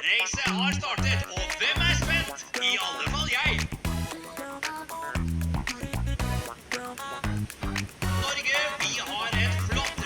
Reiset har startet, og hvem er spent? I alle fall jeg. Norge, vi har et flott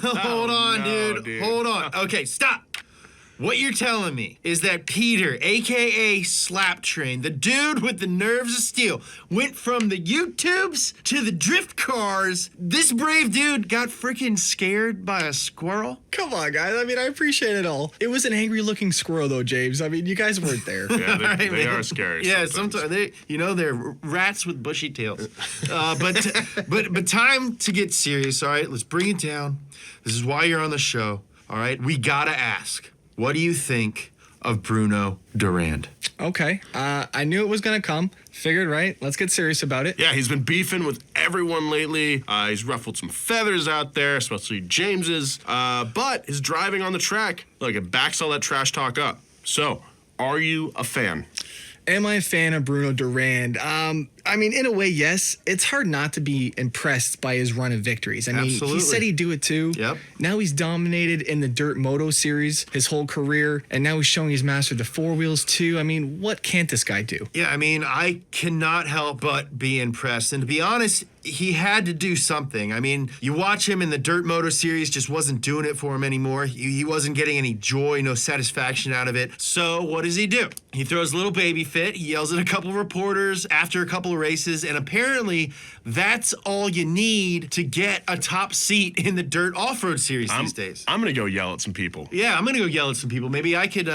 Hold on, dude. Hold on. Okay, stop. What you're telling me is that Peter, aka Slap Train, the dude with the nerves of steel, went from the YouTubes to the drift cars. This brave dude got freaking scared by a squirrel? Come on, guys. I mean, I appreciate it all. It was an angry-looking squirrel, though, James. I mean, you guys weren't there. Yeah, they are scary. Yeah, sometimes they're rats with bushy tails. But time to get serious. All right, let's bring it down. This is why you're on the show. All right, we gotta ask. What do you think of Bruno Durand? Okay. I knew it was going to come. Figured, right? Let's get serious about it. Yeah, he's been beefing with everyone lately. He's ruffled some feathers out there, especially James's. But his driving on the track, look, it backs all that trash talk up. So, are you a fan? Am I a fan of Bruno Durand? I mean, in a way, yes. It's hard not to be impressed by his run of victories. I mean, Absolutely. He said he'd do it too. Yep. Now he's dominated in the Dirt Moto series his whole career, and now he's showing he's mastered the four wheels too. I mean, what can't this guy do? Yeah, I mean, I cannot help but be impressed. And to be honest, he had to do something. I mean, you watch him in the Dirt Moto series, just wasn't doing it for him anymore. He wasn't getting any joy, no satisfaction out of it. So what does he do? He throws a little baby fit. He yells at a couple reporters after a couple of races, and apparently that's all you need to get a top seat in the Dirt Off-Road series these days. I'm gonna go yell at some people. Yeah, I'm gonna go yell at some people. Maybe I could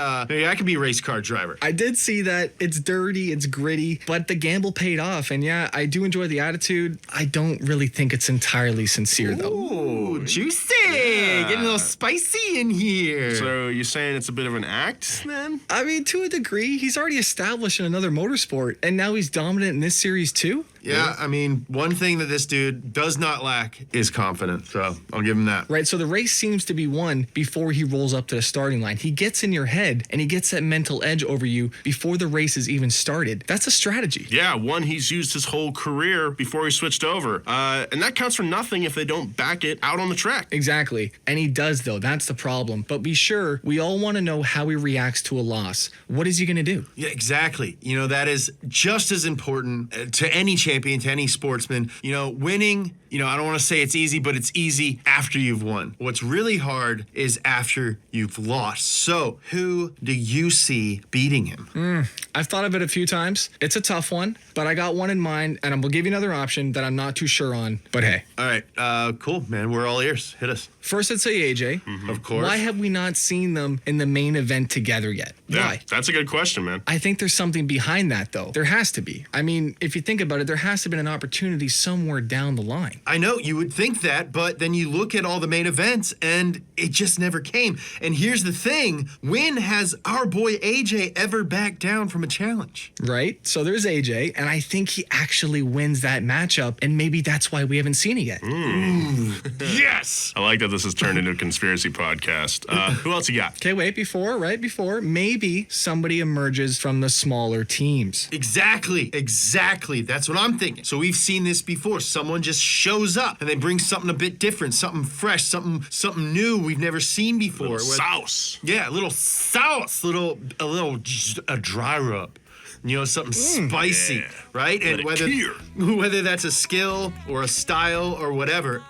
be a race car driver. I did see that. It's dirty, it's gritty, but the gamble paid off. And yeah, I do enjoy the attitude. I don't really think it's entirely sincere, though. Ooh, juicy! Getting a little spicy in here. So you're saying it's a bit of an act, then? I mean, to a degree, he's already established in another motorsport, and now he's dominant in this series too. Yeah, I mean, one thing that this dude does not lack is confidence, so I'll give him that. Right, so the race seems to be won before he rolls up to the starting line. He gets in your head, and he gets that mental edge over you before the race is even started. That's a strategy. Yeah, one he's used his whole career before he switched over. And that counts for nothing if they don't back it out on the track. Exactly, and he does, though. That's the problem. But be sure, we all want to know how he reacts to a loss. What is he going to do? Yeah, exactly. You know, that is just as important to any champion, to any sportsman. You know, winning, I don't want to say it's easy, but it's easy after you've won. What's really hard is after you've lost. So, who do you see beating him? I've thought of it a few times. It's a tough one, but I got one in mind, and I'm going to give you another option that I'm not too sure on. But hey. All right, cool, man. We're all ears. Hit us. First, I'd say AJ. Of course. Why have we not seen them in the main event together yet? Yeah, Why? that's a good question, man. I think there's something behind that, though. There has to be. I mean, if if you think about it, there has to have been an opportunity somewhere down the line. I know, you would think that, but then you look at all the main events and it just never came. And here's the thing, when has our boy AJ ever backed down from a challenge? Right? So there's AJ, and I think he actually wins that matchup, and maybe that's why we haven't seen it yet. Yes! I like that this has turned into a conspiracy podcast. Who else you got? Okay, right before, maybe somebody emerges from the smaller teams. Exactly. That's what I'm thinking. So we've seen this before. Someone just shows up and they bring something a bit different, something fresh, something new we've never seen before. Sauce. Yeah, a little sauce, a dry rub. You know, something spicy, right? Let And it whether that's a skill or a style or whatever.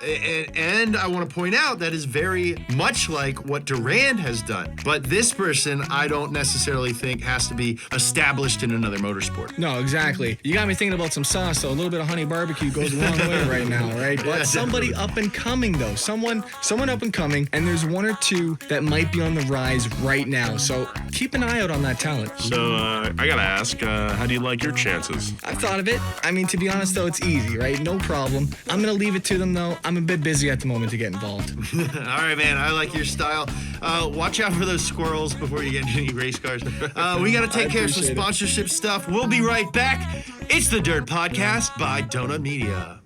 And I want to point out that is very much like what Durand has done. But this person, I don't necessarily think has to be established in another motorsport. No, exactly. You got me thinking about some sauce, though. A little bit of honey barbecue goes a long way right now, right? But somebody up and coming, though. Someone up and coming, and there's one or two that might be on the rise right now. So keep an eye out on that talent. So I gotta ask, how do you like your chances? I've thought of it. I mean, to be honest, though, it's easy, right? No problem. I'm going to leave it to them, though. I'm a bit busy at the moment to get involved. All right, man. I like your style. Watch out for those squirrels before you get into any race cars. We got to take care of some sponsorship stuff. We'll be right back. It's the Dirt Podcast by Donut Media.